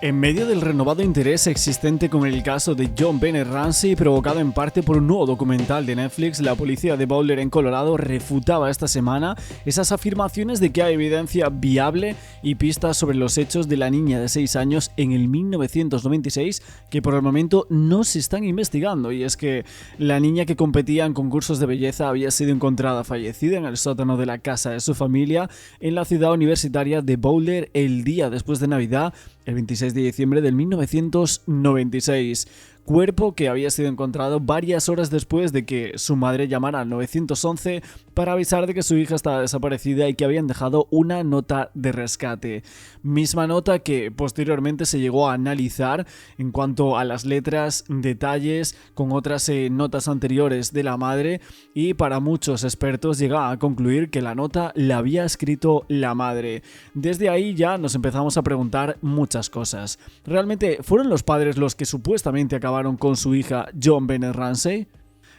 En medio del renovado interés existente con el caso de John Bennett Ramsey, provocado en parte por un nuevo documental de Netflix, la policía de Boulder en Colorado refutaba esta semana esas afirmaciones de que hay evidencia viable y pistas sobre los hechos de la niña de 6 años en el 1996 que por el momento no se están investigando. Y es que la niña que competía en concursos de belleza había sido encontrada fallecida en el sótano de la casa de su familia en la ciudad universitaria de Boulder el día después de Navidad, el 26 de diciembre del 1996. Cuerpo que había sido encontrado varias horas después de que su madre llamara al 911 para avisar de que su hija estaba desaparecida y que habían dejado una nota de rescate. Misma nota que posteriormente se llegó a analizar en cuanto a las letras, detalles, con otras notas anteriores de la madre, y para muchos expertos llega a concluir que la nota la había escrito la madre. Desde ahí ya nos empezamos a preguntar muchas cosas. ¿Realmente fueron los padres los que supuestamente acabaron con su hija John Bennett Ramsey?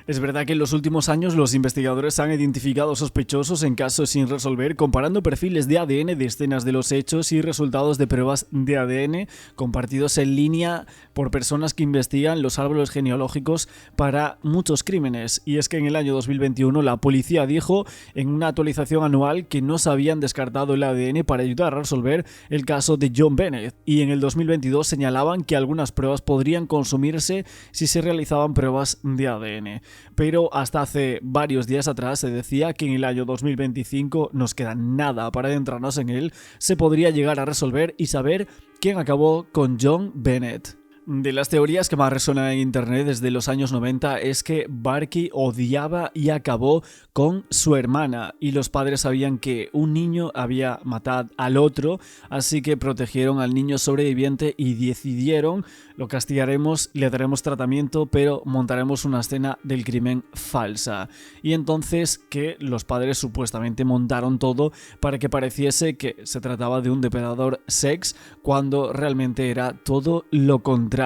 Es verdad que en los últimos años los investigadores han identificado sospechosos en casos sin resolver, comparando perfiles de ADN de escenas de los hechos y resultados de pruebas de ADN compartidos en línea por personas que investigan los árboles genealógicos para muchos crímenes. Y es que en el año 2021 la policía dijo en una actualización anual que no se habían descartado el ADN para ayudar a resolver el caso de John Bennett, y en el 2022 señalaban que algunas pruebas podrían consumirse si se realizaban pruebas de ADN. Pero hasta hace varios días atrás se decía que en el año 2025, nos queda nada para adentrarnos en él, se podría llegar a resolver y saber quién acabó con John Bennett. De las teorías que más resuenan en internet desde los años 90 es que Barkey odiaba y acabó con su hermana, y los padres sabían que un niño había matado al otro, así que protegieron al niño sobreviviente y decidieron: lo castigaremos, le daremos tratamiento, pero montaremos una escena del crimen falsa. Y entonces que los padres supuestamente montaron todo para que pareciese que se trataba de un depredador sex, cuando realmente era todo lo contrario.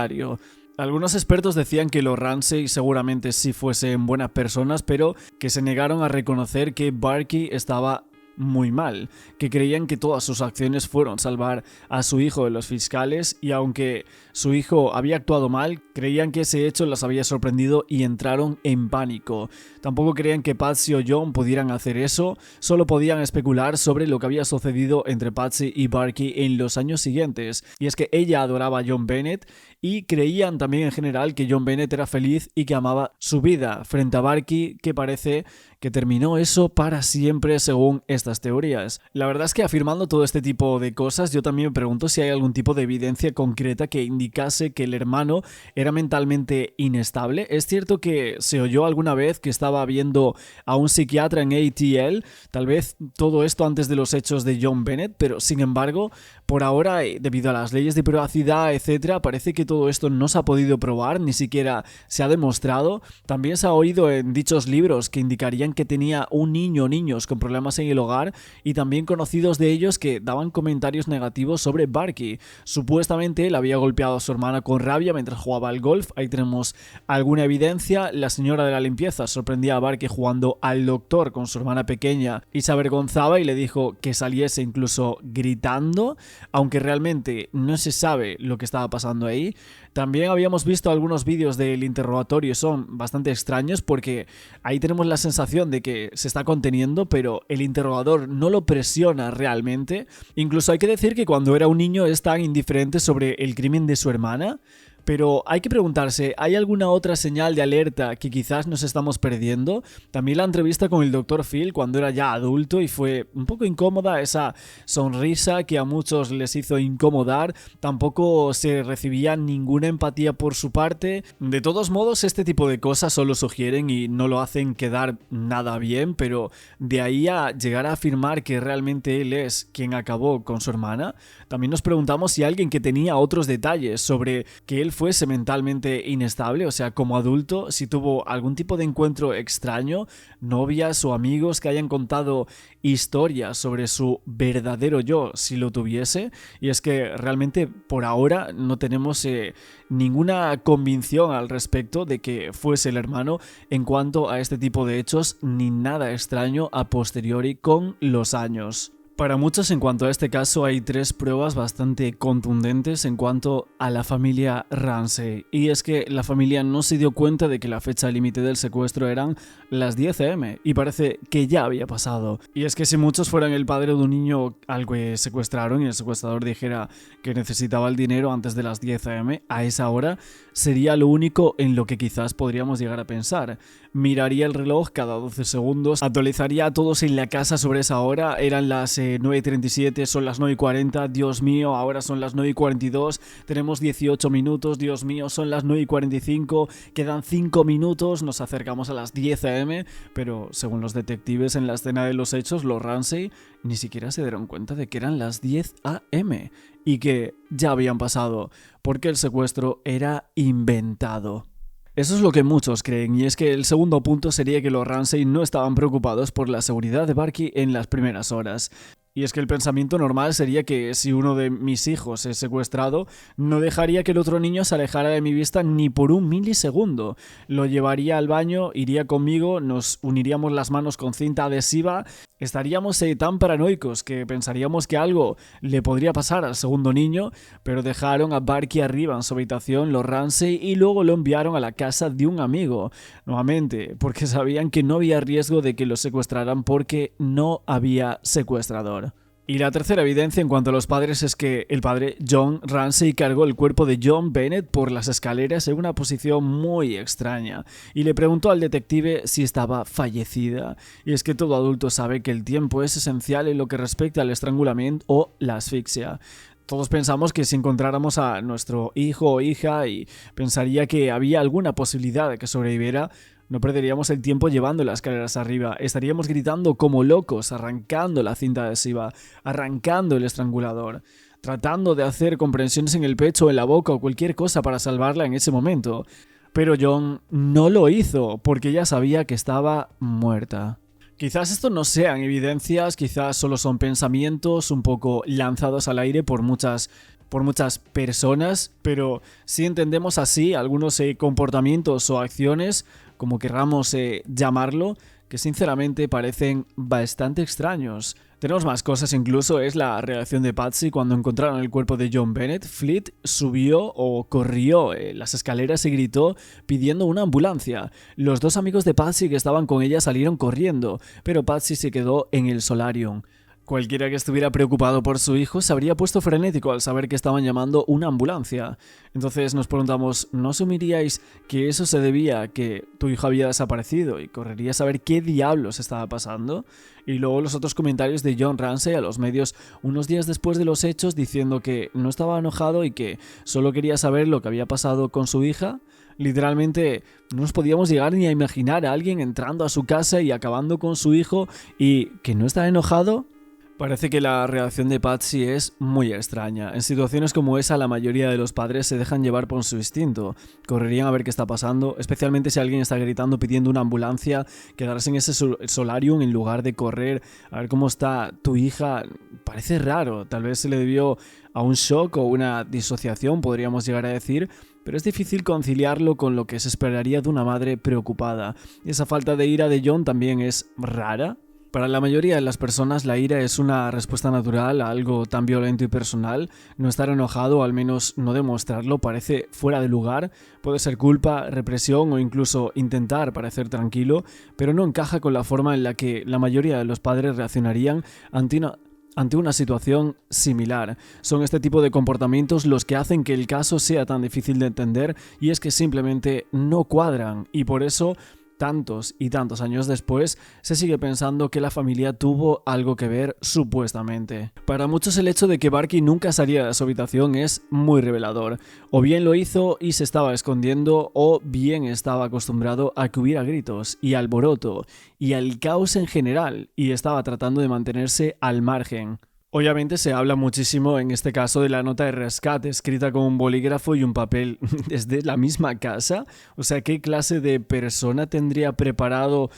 Algunos expertos decían que los Ramsey seguramente sí fuesen buenas personas, pero que se negaron a reconocer que Barkey estaba muy mal, que creían que todas sus acciones fueron salvar a su hijo de los fiscales, y aunque su hijo había actuado mal, creían que ese hecho las había sorprendido y entraron en pánico. Tampoco creían que Patsy o John pudieran hacer eso, solo podían especular sobre lo que había sucedido entre Patsy y Barkey en los años siguientes, y es que ella adoraba a John Bennett, y creían también en general que John Bennett era feliz y que amaba su vida, frente a Barkey, que parece que terminó eso para siempre según estas teorías. La verdad es que afirmando todo este tipo de cosas, yo también me pregunto si hay algún tipo de evidencia concreta que indicase que el hermano era mentalmente inestable. Es cierto que se oyó alguna vez que estaba viendo a un psiquiatra en ATL, tal vez todo esto antes de los hechos de John Bennett, pero sin embargo, por ahora, debido a las leyes de privacidad, etcétera, parece que todo esto no se ha podido probar, ni siquiera se ha demostrado. También se ha oído en dichos libros que indicarían que tenía un niño o niños con problemas en el hogar, y también conocidos de ellos que daban comentarios negativos sobre Barkey. Supuestamente él había golpeado a su hermana con rabia mientras jugaba al golf. Ahí tenemos alguna evidencia. La señora de la limpieza sorprendía a Barkey jugando al doctor con su hermana pequeña y se avergonzaba y le dijo que saliese, incluso gritando, aunque realmente no se sabe lo que estaba pasando ahí. También habíamos visto algunos vídeos del interrogatorio, son bastante extraños porque ahí tenemos la sensación de que se está conteniendo, pero el interrogador no lo presiona realmente. Incluso hay que decir que cuando era un niño es tan indiferente sobre el crimen de su hermana. Pero hay que preguntarse, ¿hay alguna otra señal de alerta que quizás nos estamos perdiendo? También la entrevista con el Dr. Phil cuando era ya adulto y fue un poco incómoda, esa sonrisa que a muchos les hizo incomodar, tampoco se recibía ninguna empatía por su parte. De todos modos, este tipo de cosas solo sugieren y no lo hacen quedar nada bien, pero de ahí a llegar a afirmar que realmente él es quien acabó con su hermana, también nos preguntamos si alguien que tenía otros detalles sobre que él fuese mentalmente inestable, o sea, como adulto, si tuvo algún tipo de encuentro extraño, novias o amigos que hayan contado historias sobre su verdadero yo, si lo tuviese. Y es que realmente por ahora no tenemos ninguna convicción al respecto de que fuese el hermano en cuanto a este tipo de hechos, ni nada extraño a posteriori con los años. Para muchos en cuanto a este caso hay 3 pruebas bastante contundentes en cuanto a la familia Ramsey, y es que la familia no se dio cuenta de que la fecha límite del secuestro eran las 10 am y parece que ya había pasado. Y es que si muchos fueran el padre de un niño al que secuestraron y el secuestrador dijera que necesitaba el dinero antes de las 10 am, a esa hora sería lo único en lo que quizás podríamos llegar a pensar. Miraría el reloj cada 12 segundos, actualizaría a todos en la casa sobre esa hora, eran las 9:37, son las 9:40, Dios mío, ahora son las 9:42, tenemos 18 minutos, Dios mío, son las 9:45, quedan 5 minutos, nos acercamos a las 10 am, pero según los detectives en la escena de los hechos, los Ramsey ni siquiera se dieron cuenta de que eran las 10 am y que ya habían pasado, porque el secuestro era inventado. Eso es lo que muchos creen, y es que el segundo punto sería que los Ramsey no estaban preocupados por la seguridad de Barky en las primeras horas. Y es que el pensamiento normal sería que si uno de mis hijos es secuestrado, no dejaría que el otro niño se alejara de mi vista ni por un milisegundo. Lo llevaría al baño, iría conmigo, nos uniríamos las manos con cinta adhesiva, estaríamos tan paranoicos que pensaríamos que algo le podría pasar al segundo niño, pero dejaron a Barky arriba en su habitación, los Ramsey, y luego lo enviaron a la casa de un amigo, nuevamente, porque sabían que no había riesgo de que lo secuestraran porque no había secuestrador. Y la tercera evidencia en cuanto a los padres es que el padre John Ramsey cargó el cuerpo de John Bennett por las escaleras en una posición muy extraña y le preguntó al detective si estaba fallecida. Y es que todo adulto sabe que el tiempo es esencial en lo que respecta al estrangulamiento o la asfixia. Todos pensamos que si encontráramos a nuestro hijo o hija y pensaría que había alguna posibilidad de que sobreviviera, no perderíamos el tiempo llevando las escaleras arriba, estaríamos gritando como locos, arrancando la cinta adhesiva, arrancando el estrangulador, tratando de hacer compresiones en el pecho, en la boca o cualquier cosa para salvarla en ese momento. Pero John no lo hizo porque ya sabía que estaba muerta. Quizás esto no sean evidencias, quizás solo son pensamientos un poco lanzados al aire por muchas personas, pero si entendemos así algunos comportamientos o acciones, como querramos llamarlo, que sinceramente parecen bastante extraños. Tenemos más cosas, incluso es la reacción de Patsy cuando encontraron el cuerpo de John Bennett. Fleet subió o corrió las escaleras y gritó pidiendo una ambulancia. Los 2 amigos de Patsy que estaban con ella salieron corriendo, pero Patsy se quedó en el solarium. Cualquiera que estuviera preocupado por su hijo se habría puesto frenético al saber que estaban llamando una ambulancia. Entonces nos preguntamos, ¿no asumiríais que eso se debía a que tu hijo había desaparecido y correrías a ver qué diablos estaba pasando? Y luego los otros comentarios de John Ramsey a los medios unos días después de los hechos diciendo que no estaba enojado y que solo quería saber lo que había pasado con su hija. Literalmente no nos podíamos llegar ni a imaginar a alguien entrando a su casa y acabando con su hijo y que no está enojado. Parece que la reacción de Patsy es muy extraña. En situaciones como esa, la mayoría de los padres se dejan llevar por su instinto. Correrían a ver qué está pasando, especialmente si alguien está gritando pidiendo una ambulancia, quedarse en ese solarium en lugar de correr a ver cómo está tu hija. Parece raro, tal vez se le debió a un shock o una disociación, podríamos llegar a decir, pero es difícil conciliarlo con lo que se esperaría de una madre preocupada. Y esa falta de ira de John también es rara. Para la mayoría de las personas la ira es una respuesta natural a algo tan violento y personal. No estar enojado o al menos no demostrarlo parece fuera de lugar. Puede ser culpa, represión o incluso intentar parecer tranquilo, pero no encaja con la forma en la que la mayoría de los padres reaccionarían ante una situación similar. Son este tipo de comportamientos los que hacen que el caso sea tan difícil de entender, y es que simplemente no cuadran, y por eso tantos y tantos años después se sigue pensando que la familia tuvo algo que ver supuestamente. Para muchos el hecho de que Barky nunca saliera de su habitación es muy revelador. O bien lo hizo y se estaba escondiendo, o bien estaba acostumbrado a que hubiera gritos y alboroto y al caos en general y estaba tratando de mantenerse al margen. Obviamente se habla muchísimo en este caso de la nota de rescate escrita con un bolígrafo y un papel desde la misma casa. O sea, ¿qué clase de persona tendría preparado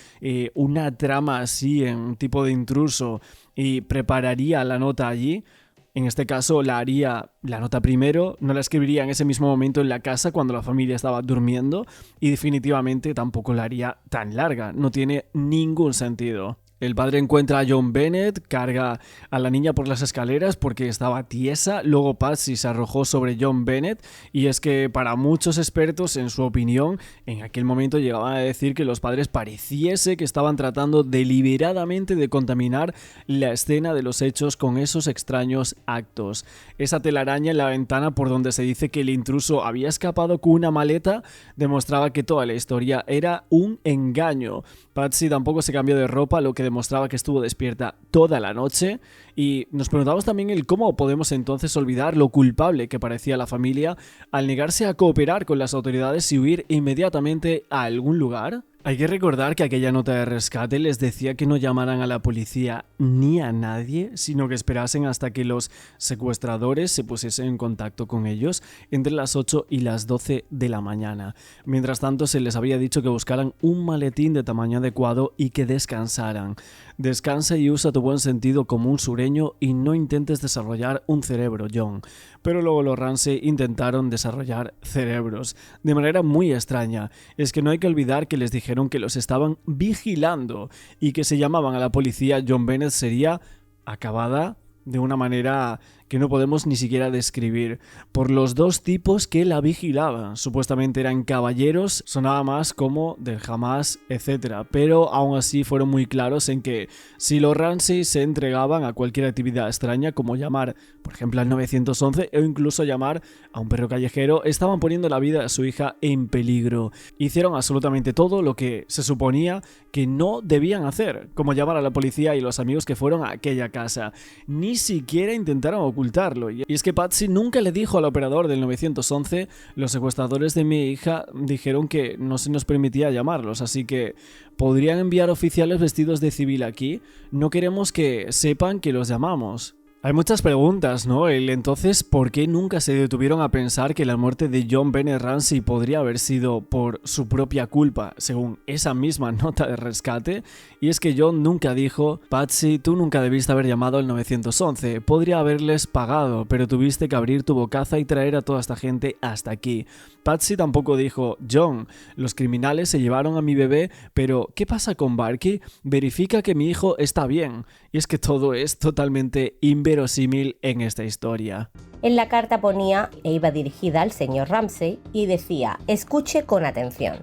una trama así en un tipo de intruso y prepararía la nota allí? En este caso la haría la nota primero, no la escribiría en ese mismo momento en la casa cuando la familia estaba durmiendo y definitivamente tampoco la haría tan larga, no tiene ningún sentido. El padre encuentra a John Bennett, carga a la niña por las escaleras porque estaba tiesa, luego Patsy se arrojó sobre John Bennett y es que para muchos expertos, en su opinión, en aquel momento llegaban a decir que los padres pareciese que estaban tratando deliberadamente de contaminar la escena de los hechos con esos extraños actos. Esa telaraña en la ventana por donde se dice que el intruso había escapado con una maleta demostraba que toda la historia era un engaño. Patsy tampoco se cambió de ropa, lo que demostraba que estuvo despierta toda la noche, y nos preguntamos también el cómo podemos entonces olvidar lo culpable que parecía la familia al negarse a cooperar con las autoridades y huir inmediatamente a algún lugar. Hay que recordar que aquella nota de rescate les decía que no llamaran a la policía ni a nadie, sino que esperasen hasta que los secuestradores se pusiesen en contacto con ellos entre las 8 y las 12 de la mañana. Mientras tanto, se les había dicho que buscaran un maletín de tamaño adecuado y que descansaran. Descansa y usa tu buen sentido como un sureño y no intentes desarrollar un cerebro, John. Pero luego los Ramsey intentaron desarrollar cerebros de manera muy extraña. Es que no hay que olvidar que les dijeron que los estaban vigilando y que si llamaban a la policía, John Bennett sería acabada de una manera que no podemos ni siquiera describir, por los dos tipos que la vigilaban. Supuestamente eran caballeros, sonaba más como del Hamas, etc. Pero aún así fueron muy claros en que si los Ramsey se entregaban a cualquier actividad extraña, como llamar, por ejemplo, al 911 o incluso llamar a un perro callejero, estaban poniendo la vida de su hija en peligro. Hicieron absolutamente todo lo que se suponía que no debían hacer, como llamar a la policía y los amigos que fueron a aquella casa. Ni siquiera intentaron ocultarlo. Y es que Patsy nunca le dijo al operador del 911: los secuestradores de mi hija dijeron que no se nos permitía llamarlos, así que ¿podrían enviar oficiales vestidos de civil aquí? No queremos que sepan que los llamamos. Hay muchas preguntas, ¿no? Entonces, ¿por qué nunca se detuvieron a pensar que la muerte de John Bennett Ramsey podría haber sido por su propia culpa, según esa misma nota de rescate? Y es que John nunca dijo: Patsy, tú nunca debiste haber llamado al 911, podría haberles pagado, pero tuviste que abrir tu bocaza y traer a toda esta gente hasta aquí. Patsy tampoco dijo: John, los criminales se llevaron a mi bebé, pero ¿qué pasa con Barky? Verifica que mi hijo está bien. Y es que todo es totalmente inverosímil en esta historia. En la carta ponía, e iba dirigida al señor Ramsey, y decía: escuche con atención.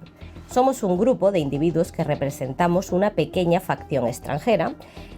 Somos un grupo de individuos que representamos una pequeña facción extranjera.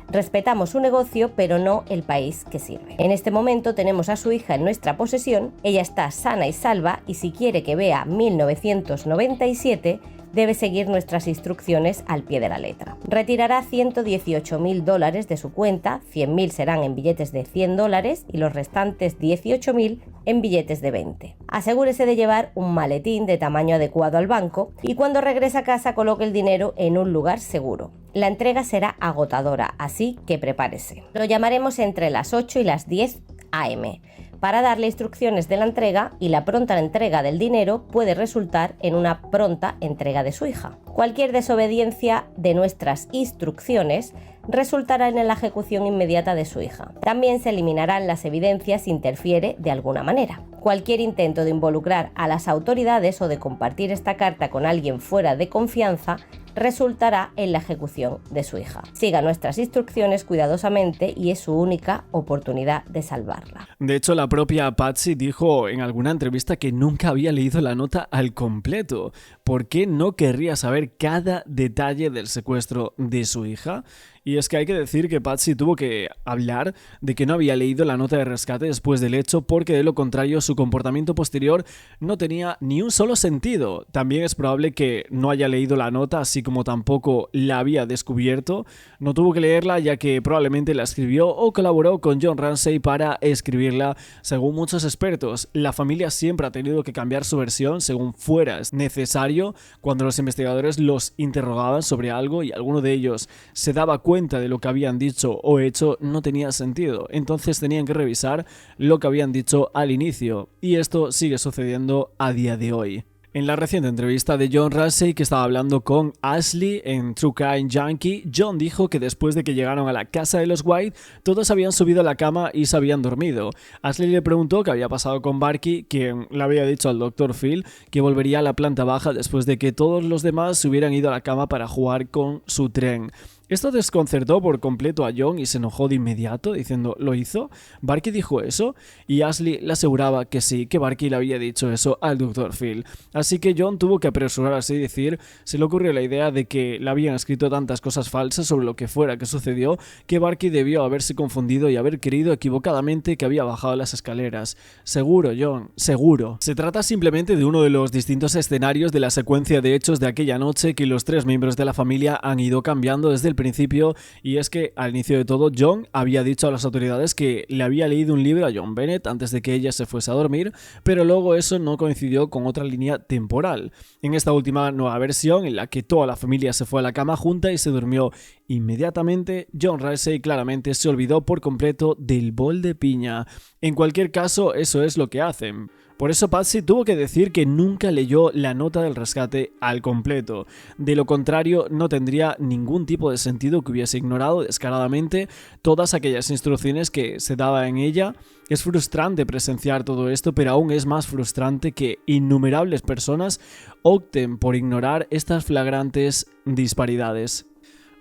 Respetamos su negocio, pero no el país que sirve. En este momento tenemos a su hija en nuestra posesión. Ella está sana y salva y si quiere que vea 1997, debe seguir nuestras instrucciones al pie de la letra. Retirará $118.000 de su cuenta, 100.000 serán en billetes de $100 y los restantes 18.000 en billetes de 20. Asegúrese de llevar un maletín de tamaño adecuado al banco y cuando regrese a casa coloque el dinero en un lugar seguro. La entrega será agotadora, así que prepárese. Lo llamaremos entre las 8 y las 10 a.m. para darle instrucciones de la entrega y la pronta entrega del dinero puede resultar en una pronta entrega de su hija. Cualquier desobediencia de nuestras instrucciones resultará en la ejecución inmediata de su hija. También se eliminarán las evidencias si interfiere de alguna manera. Cualquier intento de involucrar a las autoridades o de compartir esta carta con alguien fuera de confianza resultará en la ejecución de su hija. Siga nuestras instrucciones cuidadosamente y es su única oportunidad de salvarla. De hecho, la propia Patsy dijo en alguna entrevista que nunca había leído la nota al completo. ¿Por qué no querría saber cada detalle del secuestro de su hija? Y es que hay que decir que Patsy tuvo que hablar de que no había leído la nota de rescate después del hecho porque de lo contrario su comportamiento posterior no tenía ni un solo sentido. También es probable que no haya leído la nota así como tampoco la había descubierto. No tuvo que leerla ya que probablemente la escribió o colaboró con John Ramsey para escribirla. Según muchos expertos, la familia siempre ha tenido que cambiar su versión según fuera necesario cuando los investigadores los interrogaban sobre algo y alguno de ellos se daba cuenta de lo que habían dicho o hecho no tenía sentido, entonces tenían que revisar lo que habían dicho al inicio y esto sigue sucediendo a día de hoy. En la reciente entrevista de John Ramsey que estaba hablando con Ashley en True Crime Junkie, John dijo que después de que llegaron a la casa de los White, todos habían subido a la cama y se habían dormido. Ashley le preguntó qué había pasado con Barky, quien le había dicho al Dr. Phil que volvería a la planta baja después de que todos los demás se hubieran ido a la cama para jugar con su tren. Esto desconcertó por completo a John y se enojó de inmediato, diciendo ¿lo hizo? ¿Barky dijo eso? Y Ashley le aseguraba que sí, que Barky le había dicho eso al Dr. Phil. Así que John tuvo que apresurarse y decir, se le ocurrió la idea de que le habían escrito tantas cosas falsas sobre lo que fuera que sucedió, que Barky debió haberse confundido y haber creído equivocadamente que había bajado las escaleras. Seguro, John, seguro. Se trata simplemente de uno de los distintos escenarios de la secuencia de hechos de aquella noche que los tres miembros de la familia han ido cambiando desde el principio, y es que al inicio de todo John había dicho a las autoridades que le había leído un libro a John Bennett antes de que ella se fuese a dormir, pero luego eso no coincidió con otra línea temporal. En esta última nueva versión, en la que toda la familia se fue a la cama junta y se durmió inmediatamente, John Ramsey claramente se olvidó por completo del bol de piña. En cualquier caso, eso es lo que hacen. Por eso Patsy tuvo que decir que nunca leyó la nota del rescate al completo. De lo contrario, no tendría ningún tipo de sentido que hubiese ignorado descaradamente todas aquellas instrucciones que se daba en ella. Es frustrante presenciar todo esto, pero aún es más frustrante que innumerables personas opten por ignorar estas flagrantes disparidades.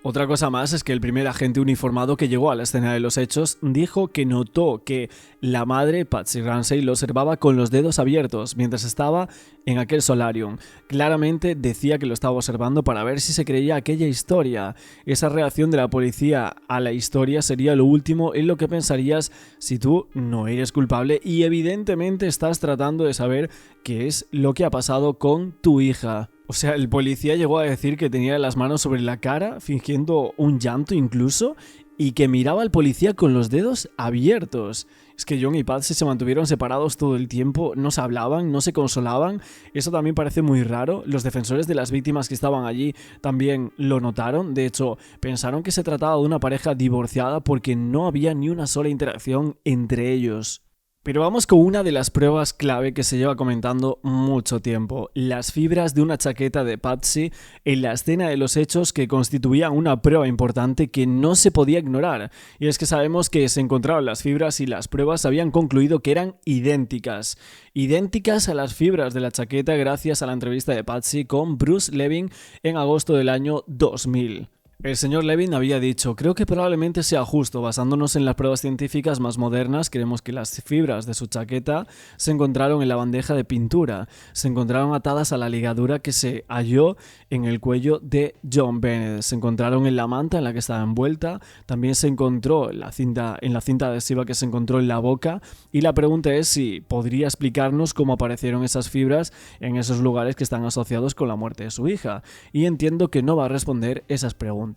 Otra cosa más es que el primer agente uniformado que llegó a la escena de los hechos dijo que notó que la madre, Patsy Ramsey, lo observaba con los dedos abiertos mientras estaba en aquel solarium. Claramente decía que lo estaba observando para ver si se creía aquella historia. Esa reacción de la policía a la historia sería lo último en lo que pensarías si tú no eres culpable y evidentemente estás tratando de saber qué es lo que ha pasado con tu hija. O sea, el policía llegó a decir que tenía las manos sobre la cara, fingiendo un llanto incluso, y que miraba al policía con los dedos abiertos. Es que John y Patsy se mantuvieron separados todo el tiempo, no se hablaban, no se consolaban. Eso también parece muy raro. Los defensores de las víctimas que estaban allí también lo notaron. De hecho, pensaron que se trataba de una pareja divorciada porque no había ni una sola interacción entre ellos. Pero vamos con una de las pruebas clave que se lleva comentando mucho tiempo, las fibras de una chaqueta de Patsy en la escena de los hechos que constituían una prueba importante que no se podía ignorar. Y es que sabemos que se encontraron las fibras y las pruebas habían concluido que eran idénticas a las fibras de la chaqueta gracias a la entrevista de Patsy con Bruce Levin en agosto del año 2000. El señor Levin había dicho, creo que probablemente sea justo, basándonos en las pruebas científicas más modernas, creemos que las fibras de su chaqueta se encontraron en la bandeja de pintura, se encontraron atadas a la ligadura que se halló en el cuello de John Bennett, se encontraron en la manta en la que estaba envuelta, también se encontró en la cinta adhesiva que se encontró en la boca, y la pregunta es si podría explicarnos cómo aparecieron esas fibras en esos lugares que están asociados con la muerte de su hija, y entiendo que no va a responder esas preguntas.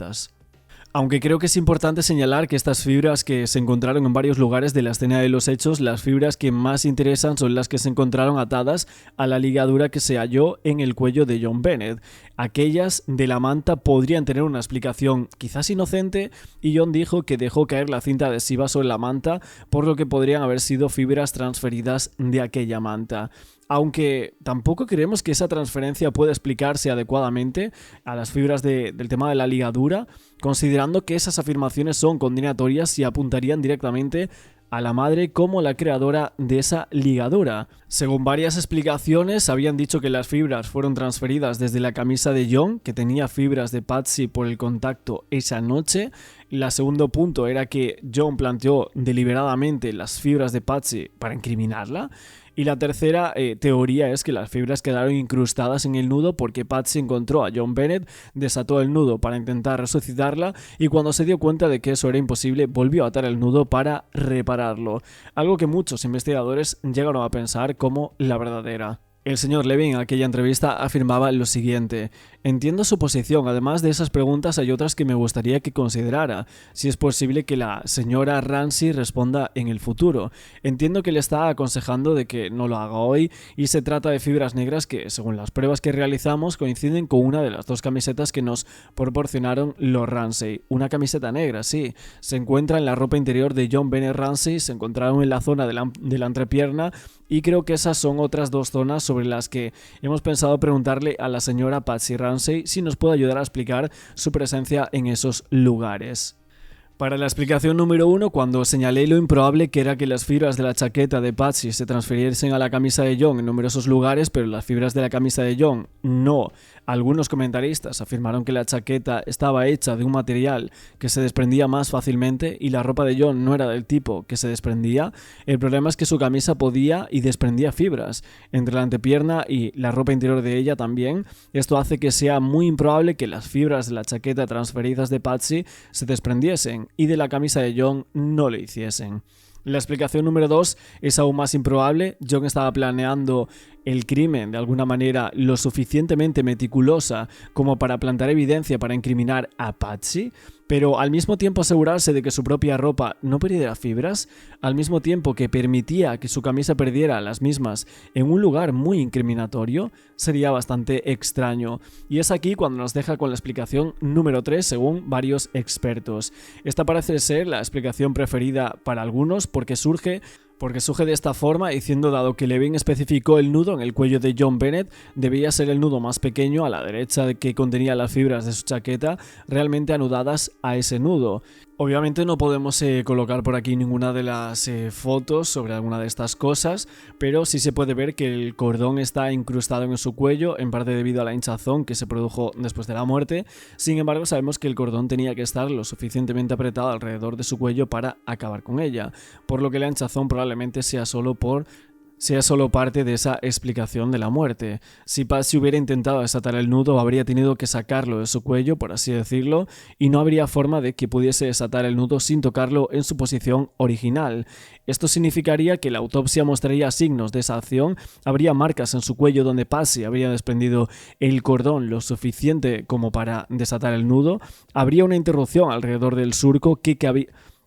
Aunque creo que es importante señalar que estas fibras que se encontraron en varios lugares de la escena de los hechos, las fibras que más interesan son las que se encontraron atadas a la ligadura que se halló en el cuello de John Bennett. Aquellas de la manta podrían tener una explicación quizás inocente, y John dijo que dejó caer la cinta adhesiva sobre la manta, por lo que podrían haber sido fibras transferidas de aquella manta. Aunque tampoco creemos que esa transferencia pueda explicarse adecuadamente a las fibras del tema de la ligadura, considerando que esas afirmaciones son condenatorias y apuntarían directamente a la madre como la creadora de esa ligadura. Según varias explicaciones, habían dicho que las fibras fueron transferidas desde la camisa de John, que tenía fibras de Patsy por el contacto esa noche. El segundo punto era que John planteó deliberadamente las fibras de Patsy para incriminarla. Y la tercera teoría es que las fibras quedaron incrustadas en el nudo porque Patsy encontró a John Bennett, desató el nudo para intentar resucitarla y cuando se dio cuenta de que eso era imposible volvió a atar el nudo para repararlo. Algo que muchos investigadores llegaron a pensar como la verdadera. El señor Levin en aquella entrevista afirmaba lo siguiente: entiendo su posición, además de esas preguntas hay otras que me gustaría que considerara, si es posible que la señora Ramsey responda en el futuro. Entiendo que le está aconsejando de que no lo haga hoy y se trata de fibras negras que, según las pruebas que realizamos, coinciden con una de las dos camisetas que nos proporcionaron los Ramsey. Una camiseta negra, sí, se encuentra en la ropa interior de John Bennett Ramsey, se encontraron en la zona de la entrepierna y creo que esas son otras dos zonas sobre las que hemos pensado preguntarle a la señora Patsy Ramsey si nos puede ayudar a explicar su presencia en esos lugares. Para la explicación número 1, cuando señalé lo improbable que era que las fibras de la chaqueta de Patsy se transfiriesen a la camisa de John en numerosos lugares, pero las fibras de la camisa de John no Algunos comentaristas afirmaron que la chaqueta estaba hecha de un material que se desprendía más fácilmente y la ropa de John no era del tipo que se desprendía. El problema es que su camisa podía y desprendía fibras entre la antepierna y la ropa interior de ella también. Esto hace que sea muy improbable que las fibras de la chaqueta transferidas de Patsy se desprendiesen y de la camisa de John no lo hiciesen. La explicación número 2 es aún más improbable. John estaba planeando el crimen de alguna manera lo suficientemente meticulosa como para plantar evidencia para incriminar a Patsy, pero al mismo tiempo asegurarse de que su propia ropa no perdiera fibras, al mismo tiempo que permitía que su camisa perdiera las mismas en un lugar muy incriminatorio, sería bastante extraño. Y es aquí cuando nos deja con la explicación número 3 según varios expertos. Esta parece ser la explicación preferida para algunos porque surge de esta forma, diciendo dado que Levin especificó el nudo en el cuello de John Bennett, debía ser el nudo más pequeño a la derecha que contenía las fibras de su chaqueta realmente anudadas a ese nudo. Obviamente no podemos colocar por aquí ninguna de las fotos sobre alguna de estas cosas, pero sí se puede ver que el cordón está incrustado en su cuello, en parte debido a la hinchazón que se produjo después de la muerte. Sin embargo, sabemos que el cordón tenía que estar lo suficientemente apretado alrededor de su cuello para acabar con ella, por lo que la hinchazón probablemente sea solo parte de esa explicación de la muerte. Si Patsy hubiera intentado desatar el nudo, habría tenido que sacarlo de su cuello, por así decirlo, y no habría forma de que pudiese desatar el nudo sin tocarlo en su posición original. Esto significaría que la autopsia mostraría signos de esa acción, habría marcas en su cuello donde Patsy habría desprendido el cordón lo suficiente como para desatar el nudo, habría una interrupción alrededor del surco que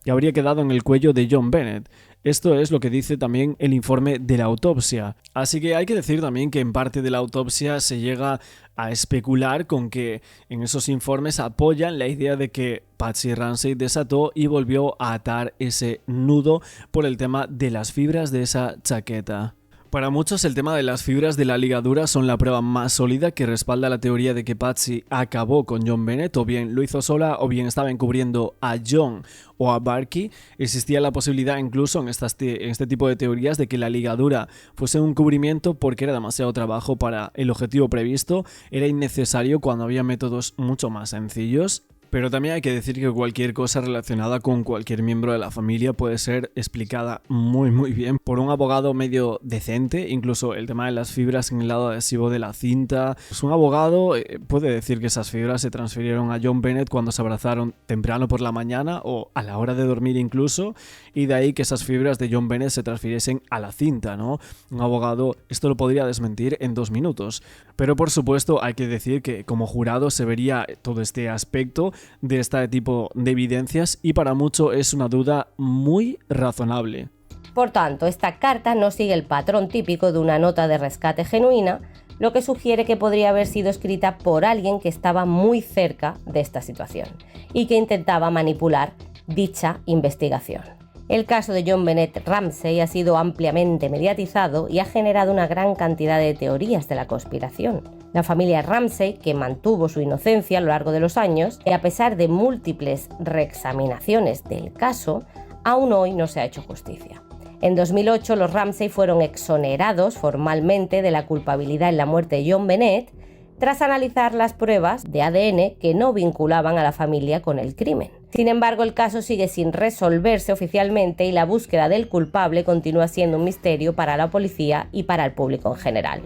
habría quedado en el cuello de John Bennett. Esto es lo que dice también el informe de la autopsia. Así que hay que decir también que en parte de la autopsia se llega a especular con que en esos informes apoyan la idea de que Patsy Ramsey desató y volvió a atar ese nudo por el tema de las fibras de esa chaqueta. Para muchos el tema de las fibras de la ligadura son la prueba más sólida que respalda la teoría de que Patsy acabó con John Bennett, o bien lo hizo sola o bien estaba encubriendo a John o a Barkey. Existía la posibilidad incluso en este tipo de teorías de que la ligadura fuese un cubrimiento porque era demasiado trabajo para el objetivo previsto, era innecesario cuando había métodos mucho más sencillos. Pero también hay que decir que cualquier cosa relacionada con cualquier miembro de la familia puede ser explicada muy bien por un abogado medio decente, incluso el tema de las fibras en el lado adhesivo de la cinta. Pues un abogado puede decir que esas fibras se transfirieron a John Bennett cuando se abrazaron temprano por la mañana o a la hora de dormir incluso, y de ahí que esas fibras de John Bennett se transfiriesen a la cinta, ¿no? Un abogado esto lo podría desmentir en 2 minutos. Pero por supuesto hay que decir que como jurado se vería todo este aspecto de este tipo de evidencias y para mucho es una duda muy razonable. Por tanto, esta carta no sigue el patrón típico de una nota de rescate genuina, lo que sugiere que podría haber sido escrita por alguien que estaba muy cerca de esta situación y que intentaba manipular dicha investigación. El caso de John Bennett Ramsey ha sido ampliamente mediatizado y ha generado una gran cantidad de teorías de la conspiración. La familia Ramsey, que mantuvo su inocencia a lo largo de los años, y a pesar de múltiples reexaminaciones del caso, aún hoy no se ha hecho justicia. En 2008, los Ramsey fueron exonerados formalmente de la culpabilidad en la muerte de John Bennett, tras analizar las pruebas de ADN que no vinculaban a la familia con el crimen. Sin embargo, el caso sigue sin resolverse oficialmente y la búsqueda del culpable continúa siendo un misterio para la policía y para el público en general.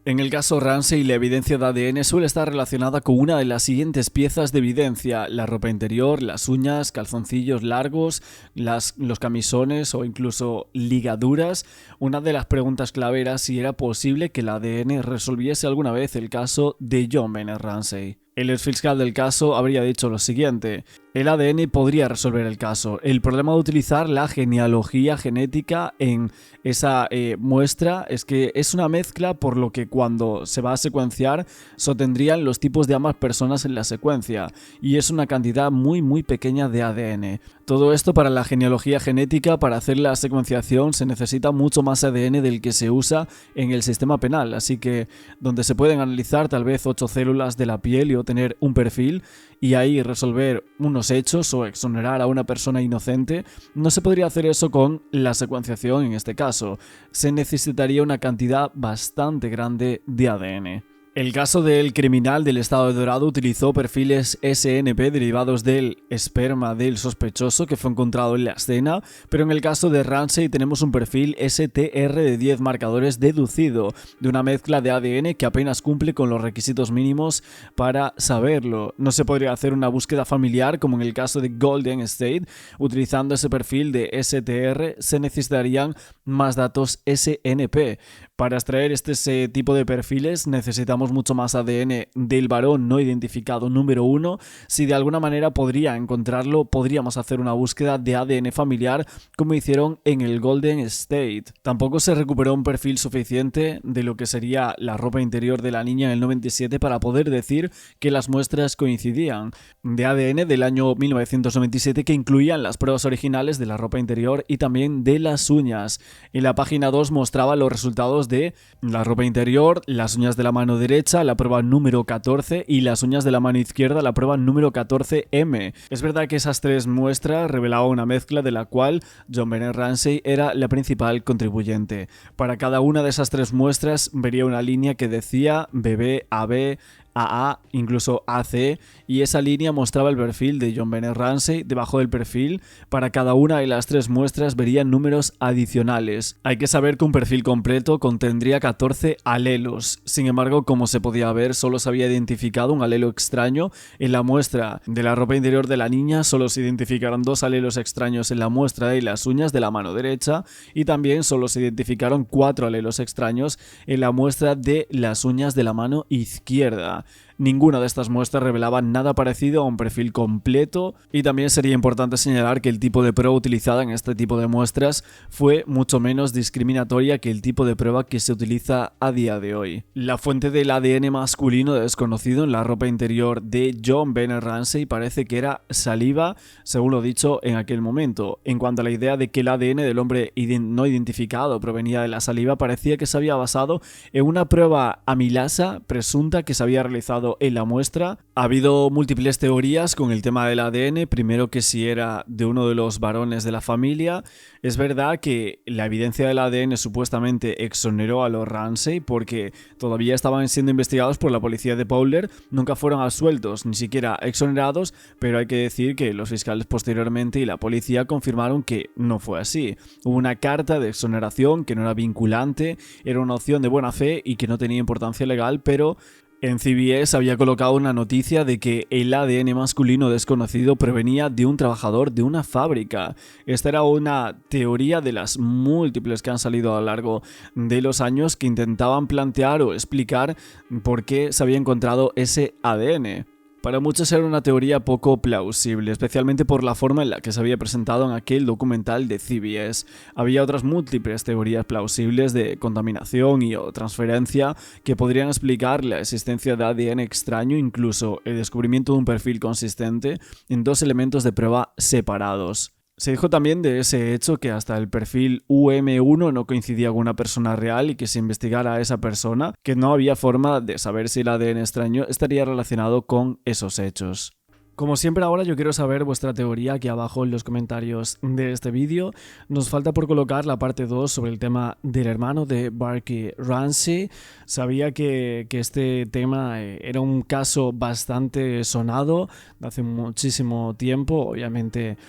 En el caso Ramsey, la evidencia de ADN suele estar relacionada con una de las siguientes piezas de evidencia: la ropa interior, las uñas, calzoncillos largos, los camisones o incluso ligaduras. Una de las preguntas clave era si era posible que el ADN resolviese alguna vez el caso de John Bennett Ramsey. El exfiscal del caso habría dicho lo siguiente: el ADN podría resolver el caso. El problema de utilizar la genealogía genética en esa muestra es que es una mezcla, por lo que cuando se va a secuenciar se obtendrían los tipos de ambas personas en la secuencia, y es una cantidad muy pequeña de ADN. Todo esto para la genealogía genética, para hacer la secuenciación se necesita mucho más ADN del que se usa en el sistema penal, así que donde se pueden analizar tal vez 8 células de la piel y obtener un perfil y ahí resolver unos hechos o exonerar a una persona inocente, no se podría hacer eso con la secuenciación en este caso. Se necesitaría una cantidad bastante grande de ADN. El caso del criminal del estado de Dorado utilizó perfiles SNP derivados del esperma del sospechoso que fue encontrado en la escena, pero en el caso de Ramsey tenemos un perfil STR de 10 marcadores deducido de una mezcla de ADN que apenas cumple con los requisitos mínimos para saberlo. No se podría hacer una búsqueda familiar como en el caso de Golden State. Utilizando ese perfil de STR se necesitarían más datos SNP. Para extraer ese tipo de perfiles necesitamos mucho más ADN del varón no identificado número 1. Si de alguna manera podría encontrarlo, podríamos hacer una búsqueda de ADN familiar como hicieron en el Golden State. Tampoco se recuperó un perfil suficiente de lo que sería la ropa interior de la niña en el 97 para poder decir que las muestras coincidían. De ADN del año 1997 que incluían las pruebas originales de la ropa interior y también de las uñas. En la página 2 mostraba los resultados de la ropa interior, las uñas de la mano derecha, la prueba número 14 y las uñas de la mano izquierda, la prueba número 14M. Es verdad que esas tres muestras revelaban una mezcla de la cual JonBenét Ramsey era la principal contribuyente. Para cada una de esas tres muestras vería una línea que decía BB, AB, AA, incluso AC, y esa línea mostraba el perfil de JonBenét Ramsey. Debajo del perfil, para cada una de las tres muestras verían números adicionales. Hay que saber que un perfil completo contendría 14 alelos. Sin embargo, como se podía ver, solo se había identificado un alelo extraño en la muestra de la ropa interior de la niña. Solo se identificaron 2 alelos extraños en la muestra de las uñas de la mano derecha y también solo se identificaron 4 alelos extraños en la muestra de las uñas de la mano izquierda. Ninguna de estas muestras revelaba nada parecido a un perfil completo y también sería importante señalar que el tipo de prueba utilizada en este tipo de muestras fue mucho menos discriminatoria que el tipo de prueba que se utiliza a día de hoy. La fuente del ADN masculino desconocido en la ropa interior de JonBenét Ramsey parece que era saliva, según lo dicho en aquel momento. En cuanto a la idea de que el ADN del hombre no identificado provenía de la saliva, parecía que se había basado en una prueba amilasa presunta que se había realizado en la muestra. Ha habido múltiples teorías con el tema del ADN. Primero, que si era de uno de los varones de la familia. Es verdad que la evidencia del ADN supuestamente exoneró a los Ramsey porque todavía estaban siendo investigados por la policía de Boulder. Nunca fueron absueltos, ni siquiera exonerados, pero hay que decir que los fiscales posteriormente y la policía confirmaron que no fue así. Hubo una carta de exoneración que no era vinculante, era una opción de buena fe y que no tenía importancia legal, pero en CBS había colocado una noticia de que el ADN masculino desconocido provenía de un trabajador de una fábrica. Esta era una teoría de las múltiples que han salido a lo largo de los años que intentaban plantear o explicar por qué se había encontrado ese ADN. Para muchos era una teoría poco plausible, especialmente por la forma en la que se había presentado en aquel documental de CBS. Había otras múltiples teorías plausibles de contaminación y o transferencia que podrían explicar la existencia de ADN extraño, incluso el descubrimiento de un perfil consistente en 2 elementos de prueba separados. Se dijo también de ese hecho que hasta el perfil UM1 no coincidía con una persona real y que se investigara a esa persona, que no había forma de saber si el ADN extraño estaría relacionado con esos hechos. Como siempre, ahora yo quiero saber vuestra teoría aquí abajo en los comentarios de este vídeo. Nos falta por colocar la parte 2 sobre el tema del hermano de Barky Ramsey. Sabía que este tema era un caso bastante sonado de hace muchísimo tiempo, obviamente.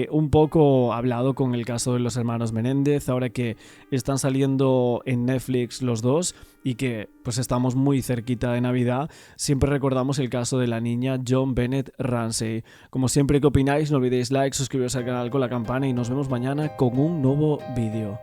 Un poco hablado con el caso de los hermanos Menéndez, ahora que están saliendo en Netflix los dos y que pues estamos muy cerquita de Navidad, siempre recordamos el caso de la niña JonBenét Ramsey. Como siempre, ¿qué opináis? No olvidéis like, suscribiros al canal con la campana y nos vemos mañana con un nuevo vídeo.